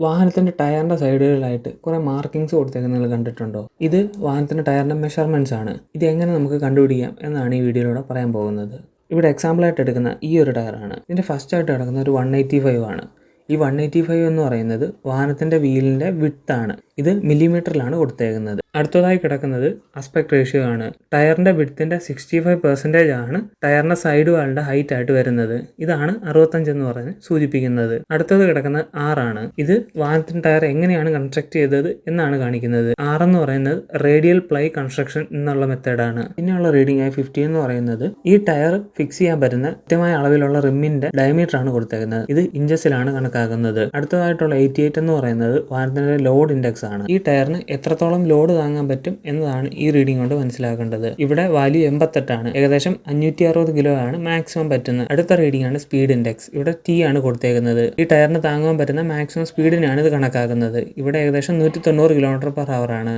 വാഹനത്തിൻ്റെ ടയറിൻ്റെ സൈഡുകളിലായിട്ട് കുറേ മാർക്കിങ്സ് കൊടുത്തേക്കുന്നത് നിങ്ങൾ കണ്ടിട്ടുണ്ടോ? ഇത് വാഹനത്തിൻ്റെ ടയറിൻ്റെ മെഷർമെൻറ്റ്സ് ആണ്. ഇത് എങ്ങനെ നമുക്ക് കണ്ടുപിടിക്കാം എന്നാണ് ഈ വീഡിയോയിലൂടെ പറയാൻ പോകുന്നത്. ഇവിടെ എക്സാമ്പിളായിട്ട് എടുക്കുന്ന ഈ ഒരു ടയറാണ്. ഇതിൻ്റെ ഫസ്റ്റായിട്ട് കിടക്കുന്ന ഒരു 185 ആണ്. ഈ 185 എന്ന് പറയുന്നത് വാഹനത്തിൻ്റെ വീലിൻ്റെ വിഡ്ത്താണ്. ഇത് മില്ലിമീറ്ററിലാണ് കൊടുത്തേക്കുന്നത്. അടുത്തതായി കിടക്കുന്നത് ആസ്പെക്ട് റേഷ്യോ ആണ്. ടയറിൻ്റെ വിഡ്ത്തിൻ്റെ 65% ആണ് ടയറിൻ്റെ സൈഡ് വാളിൻ്റെ ഹൈറ്റ് ആയിട്ട് വരുന്നത്. ഇതാണ് 65 എന്ന് പറഞ്ഞ് സൂചിപ്പിക്കുന്നത്. അടുത്തത് കിടക്കുന്നത് 6 ആണ്. ഇത് വാഹനത്തിൻ്റെ ടയർ എങ്ങനെയാണ് കൺസ്ട്രക്ട് ചെയ്തത് എന്നാണ് കാണിക്കുന്നത്. 6 എന്ന് പറയുന്നത് റേഡിയൽ പ്ലൈ കൺസ്ട്രക്ഷൻ എന്നുള്ള മെത്തേഡാണ്. പിന്നെയുള്ള റീഡിംഗ് ആയി 50 എന്ന് പറയുന്നത് ഈ ടയർ ഫിക്സ് ചെയ്യാൻ പറ്റുന്ന കൃത്യമായ അളവിലുള്ള റിമ്മിൻ്റെ ഡയമീറ്റർ ആണ് കൊടുത്തേക്കുന്നത്. ഇത് ഇഞ്ചസിലാണ് കണക്കാക്കുന്നത്. അടുത്തതായിട്ടുള്ള 88 എന്ന് പറയുന്നത് വാഹനത്തിൻ്റെ ലോഡ് ഇൻഡെക്സ് ആണ്. ഈ ടയറിന് എത്രത്തോളം ലോഡ് താങ്ങാൻ പറ്റും എന്നതാണ് ഈ റീഡിംഗ് കൊണ്ട് മനസ്സിലാക്കേണ്ടത്. ഇവിടെ വാല്യൂ 88 ആണ്. ഏകദേശം 560 കിലോ ആണ് മാക്സിമം പറ്റുന്നത്. അടുത്ത റീഡിംഗ് ആണ് സ്പീഡ് ഇൻഡെക്സ്. ഇവിടെ T ആണ് കൊടുത്തേക്കുന്നത്. ഈ ടയറിന് താങ്ങാൻ പറ്റുന്ന മാക്സിമം സ്പീഡിനാണ് ഇത് കണക്കാക്കുന്നത്. ഇവിടെ ഏകദേശം 190 km/h ആണ്.